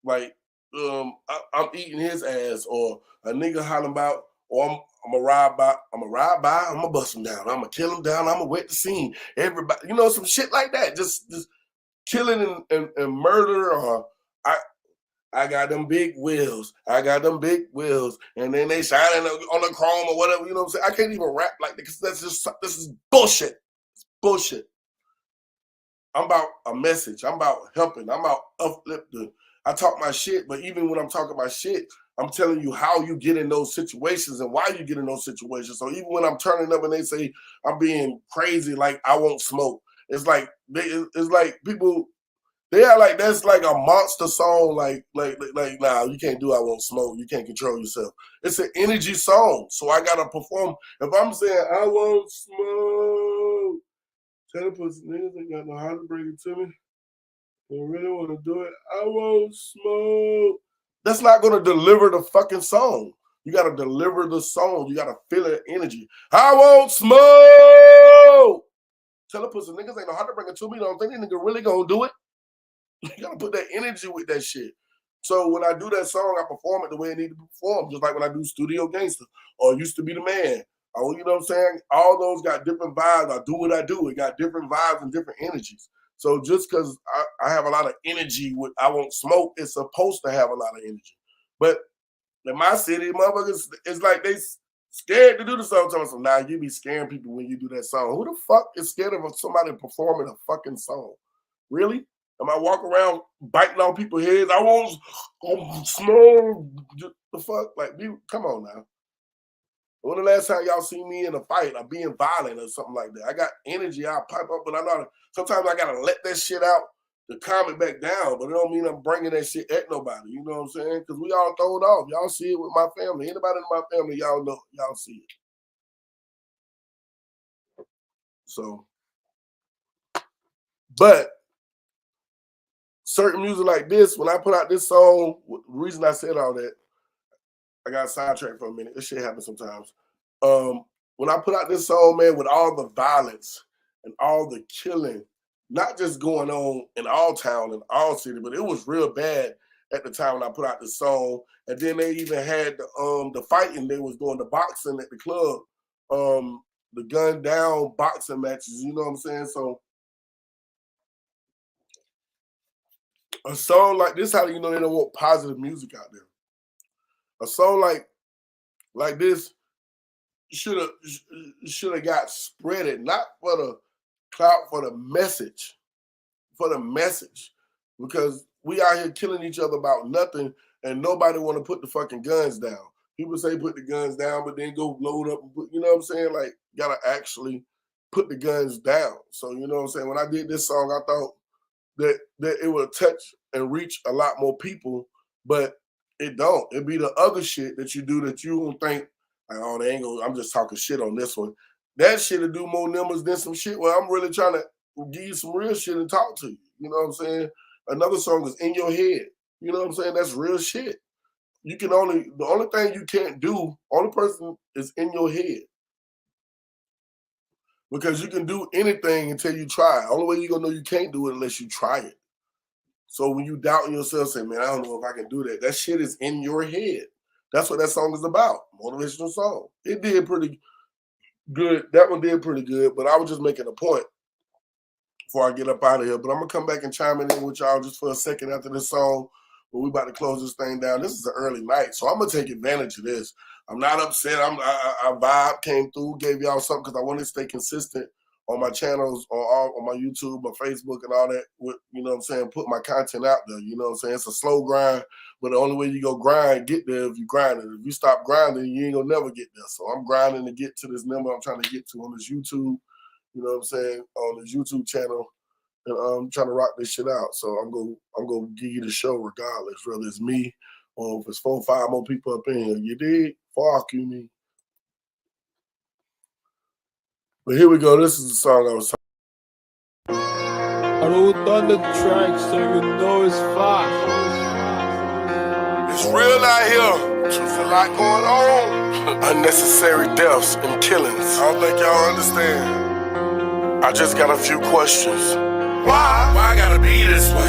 Speaker 2: like, I'm eating his ass, or a nigga hollering about, or I'm gonna ride by, I'm gonna bust him down, I'm gonna kill him down, I'm gonna wet the scene. Everybody, you know, some shit like that. Just killing and murder, or I got them big wheels. I got them big wheels. And then they shining on the chrome or whatever, you know what I'm saying? I can't even rap like that because this is bullshit. It's bullshit. I'm about a message. I'm about helping. I'm about uplifting. I talk my shit, but even when I'm talking my shit, I'm telling you how you get in those situations and why you get in those situations. So even when I'm turning up and they say I'm being crazy, like I won't smoke, it's like people, they are like that's like a monster song. Like nah, you can't do I won't smoke. You can't control yourself. It's an energy song, so I gotta perform. If I'm saying I won't smoke, tell the pussy niggas ain't got no how to bring it to me. They really want to do it. I won't smoke. That's not gonna deliver the fucking song. You gotta deliver the song. You gotta feel the energy. I won't smoke. Tell the pussy niggas ain't no how to bring it to me. Don't think they nigga really gonna do it. You gotta put that energy with that shit. So when I do that song, I perform it the way it need to be performed. Just like when I do Studio Gangster or Used to Be the Man. Or, you know what I'm saying? All those got different vibes. I do what I do. It got different vibes and different energies. So just because I have a lot of energy with I won't smoke, it's supposed to have a lot of energy. But in my city, motherfuckers, it's like they scared to do the song. So now you be scaring people when you do that song. Who the fuck is scared of somebody performing a fucking song? Really? Am I walking around biting on people's heads? I won't smoke. The fuck? Like, come on now. When the last time y'all see me in a fight or being violent or something like that? I got energy. I'll pipe up, but sometimes I got to let that shit out to calm it back down. But it don't mean I'm bringing that shit at nobody. You know what I'm saying? Because we all throw it off. Y'all see it with my family. Anybody in my family, y'all know. Y'all see it. So, but certain music like this, when I put out this song, the reason I said all that, I got sidetracked for a minute. This shit happens sometimes. When I put out this song, man, with all the violence and all the killing, not just going on in all town and all city, but it was real bad at the time when I put out this song. And then they even had the fighting. They was doing the boxing at the club, the gun down boxing matches. You know what I'm saying? So a song like this, how do you know they don't want positive music out there? A song like this should have got spreaded, not for the clout, for the message. Because we out here killing each other about nothing, and nobody want to put the fucking guns down. people say put the guns down, but then go load up and put, you know what I'm saying? Like, gotta actually put the guns down. So, you know what I'm saying? When I did this song, I thought that it would touch and reach a lot more people, but it don't. It be the other shit that you do that you don't think, like, oh, they ain't gonna, I'm just talking shit on this one. That shit will do more numbers than some shit where I'm really trying to give you some real shit and talk to you. You know what I'm saying? Another song is In Your Head. You know what I'm saying? That's real shit. The only thing you can't do, only person is in your head. Because you can do anything until you try. Only way you're gonna know you can't do it unless you try it. So when you doubt in yourself, say, man, I don't know if I can do that. That shit is in your head. That's what that song is about. Motivational song. It did pretty good. That one did pretty good, but I was just making a point before I get up out of here. But I'm gonna come back and chime in with y'all just for a second after this song. But we about to close this thing down. This is an early night, so I'm gonna take advantage of this. I'm not upset. I vibe came through, gave y'all something because I want to stay consistent on my channels, on my YouTube, my Facebook, and all that. With, you know what I'm saying? Put my content out there. You know what I'm saying? It's a slow grind, but the only way you go get there if you grind it. If you stop grinding, you ain't gonna never get there. So I'm grinding to get to this number I'm trying to get to on this YouTube. You know what I'm saying? On this YouTube channel. And I'm trying to rock this shit out. So I'm gonna give you the show regardless, whether it's me or if it's 4 or 5 more people up in here. You dig? Fuck you, me. But here we go. This is the song I was talking.
Speaker 5: I wrote on the track so you know it's fast.
Speaker 2: It's real out here. There's a lot going on. Unnecessary deaths and killings. I don't think y'all understand. I just got a few questions. Why? Why I gotta be this way?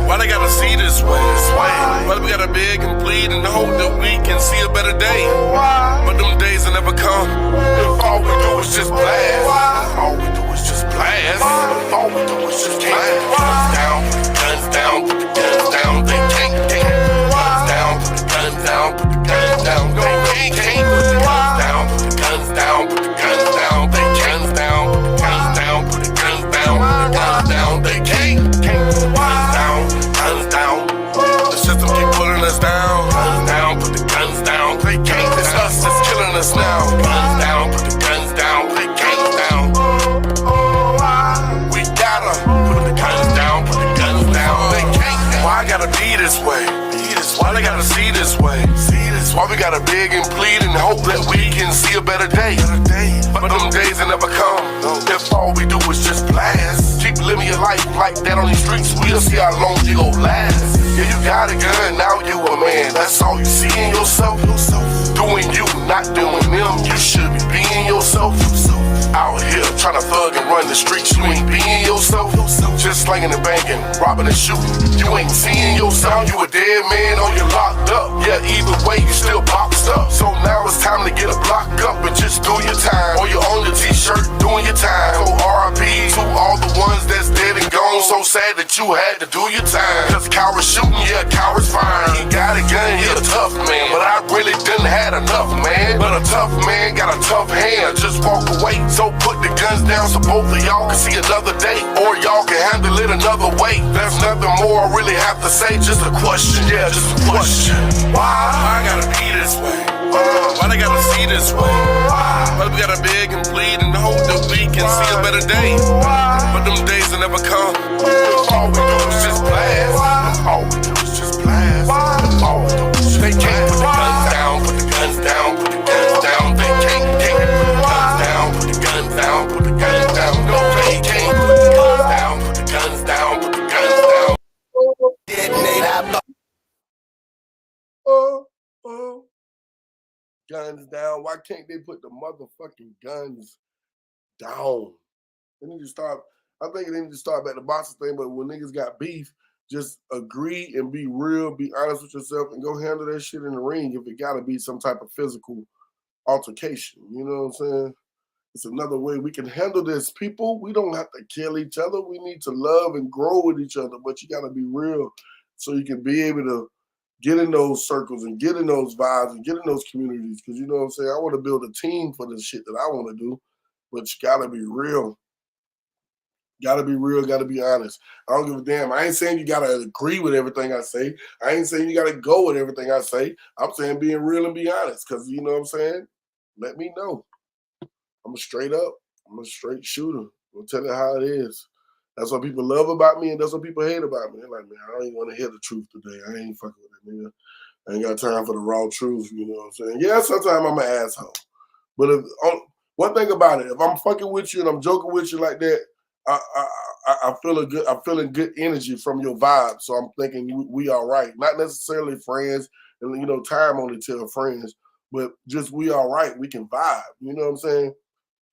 Speaker 2: Why they gotta see this way? Why we gotta beg and plead and hope that we can see a better day? But them days will never come if all we do is just blast. If all we do is just blast. If all we do is just blast. Guns down, put the guns down, they can't. Guns down, put the guns down, put the guns down, they can't. Put the guns down, put the guns down, put the guns down, they can't. Put the guns down, put the guns down, put the guns down, they can't. Guns down. The system keep pulling us down. Guns down, put the guns down, they can't. It's us that's killing us now. Guns down, put the guns down, they can't down. We gotta put the guns down, put the guns down, they can't. Why I gotta be this way? Why they gotta see this way? Why we gotta beg and plead and hope that we can see a better day? But them days will never come if all we do is just blast. Keep living your life like that on these streets, we'll see how long you gon' last. Yeah, you got a gun, now you a man. That's all you see in yourself. Doing you, not doing them. You should be being yourself. Out here trying to thug and run the streets, you ain't being yourself. Just slanging and banging, robbing and shooting. You ain't seeing yourself. You a dead man or you're locked up. Yeah, either way you still boxed up. So now it's time to get a block up and just do your time. Or you own the t-shirt doing your time. So RIP to all the ones that's dead and gone. So sad that you had to do your time. Cause cowards shooting, yeah, cowards fine. He got a gun, he a tough man. But I really didn't had enough, man. But a tough man got a tough hand. Just walk away. So put the guns down so both of y'all can see another day. Or y'all can handle it another way. There's nothing more I really have to say. Just a question, yeah, just a question. Why I gotta be this way? Why they gotta see this way? Why we gotta beg and plead and hope that we can see a better day? But them days will never come. All we do is just blast. All we do is just blast. All we do is just they can't put the guns down, put the guns down, put the guns down. They can't put the guns down, put the guns down, put the guns down. No, they can't put the guns down, put the guns down, put the guns down. Detonate. Guns down. Why can't they put the motherfucking guns down? They need to start. I think they need to start back the boxing thing, but when niggas got beef, just agree and be real, be honest with yourself, and go handle that shit in the ring if it gotta be some type of physical altercation. You know what I'm saying? It's another way we can handle this. People, we don't have to kill each other. We need to love and grow with each other, but you gotta be real so you can be able to get in those circles and get in those vibes and get in those communities. Because you know what I'm saying? I want to build a team for the shit that I want to do, but you gotta be real. Gotta be real, gotta be honest. I don't give a damn. I ain't saying you gotta agree with everything I say. I ain't saying you gotta go with everything I say. I'm saying being real and be honest, because you know what I'm saying? Let me know. I'm a straight up. I'm a straight shooter. I'll tell you how it is. That's what people love about me, and that's what people hate about me. They're like, man, I don't even want to hear the truth today. I ain't fucking with that nigga. I ain't got time for the raw truth, you know what I'm saying? Yeah, sometimes I'm an asshole. But one thing about it, if I'm fucking with you and I'm joking with you like that, I feel I'm feeling good energy from your vibe. So I'm thinking we all right. Not necessarily friends, and you know, time only tell friends, but just we all right. We can vibe. You know what I'm saying?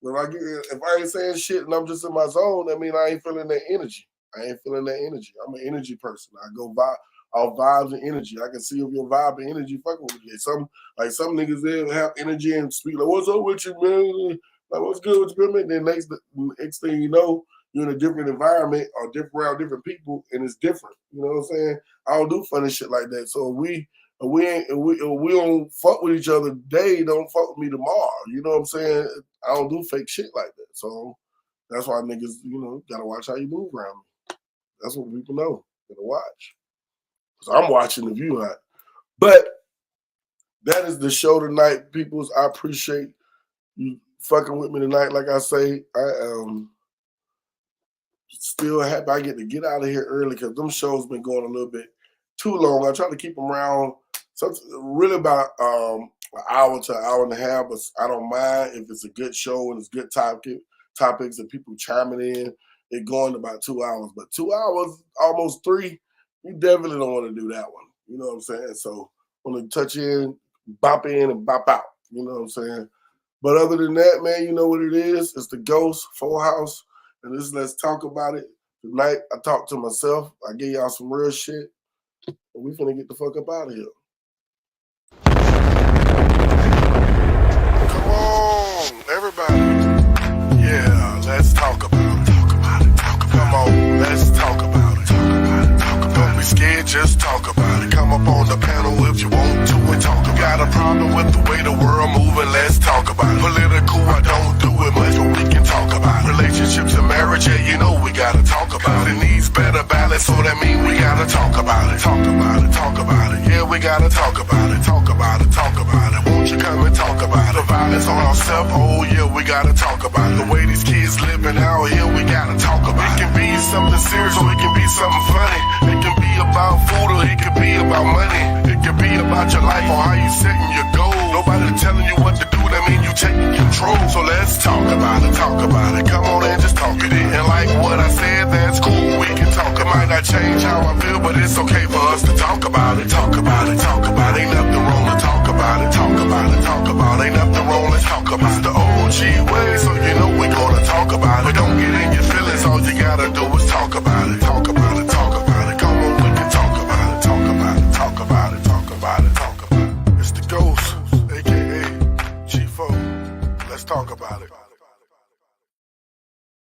Speaker 2: If I ain't saying shit and I'm just in my zone, I mean I ain't feeling that energy. I ain't feeling that energy. I'm an energy person. I go vibe off vibes and energy. I can see if your vibe and energy fucking with you. Some niggas there have energy and speak like, "What's up with you, man? Like, what's good with you, man?" Then next thing you know, you're in a different environment or around different people, and it's different. You know what I'm saying? I don't do funny shit like that. So we don't fuck with each other today, don't fuck with me tomorrow. You know what I'm saying? I don't do fake shit like that. So that's why niggas, you know, gotta watch how you move around me. That's what people know. Gotta watch. So I'm watching if you not. But that is the show tonight, peoples. I appreciate you fucking with me tonight. Like I say, I still happy I get to get out of here early because them shows been going a little bit too long. I try to keep them around really about an hour to an hour and a half, but I don't mind if it's a good show and it's good topics and people chiming in. It going about 2 hours, but 2 hours, almost 3, you definitely don't want to do that one. You know what I'm saying? So want to touch in and bop out. You know what I'm saying? But other than that, man, you know what it is. It's the Ghost Full House, and this is Let's Talk About It. Tonight, I talked to myself. I gave y'all some real shit, and we finna get the fuck up out of here. Come on, everybody. Yeah, let's talk about it. Come on, let's talk about it. Don't be scared, just talk about it. Come up on the panel if you want to and talk about it. Got a problem with the way the world moving, let's talk about it. Political, I don't do it much, but we can talk about it. Relationships and marriage, yeah, you know we gotta talk about it. It needs better balance, so that means we gotta talk about it. Talk about it, talk about it. Yeah, we gotta talk about it. Talk about it, talk about it. Won't you come and talk about it? The violence on ourselves, oh yeah, we gotta talk about it. The way these kids living out here, we gotta talk about it. It can be something serious or it can be something funny. It can be about food or it can be about money. It can be about your life or how you setting your goals. Nobody telling you what to do, that mean you taking control. So let's talk about it, talk about it. Come on and just talk. You didn't like what I said, that's cool, we can talk. It might not change how I feel, but it's okay for us to talk about it. Talk about it, talk about it. Ain't nothing wrong to talk about it. Talk about it, talk about it. Ain't nothing wrong, let's talk about it. It's the OG way, so you know we gonna talk about it. But don't get in your feelings, all you gotta do is talk about it. Talk about it, talk about it. Come on, we can talk about it. Talk about it, talk about it, talk about it, talk about it. It's the Ghost, a.k.a. G4. Let's talk about it.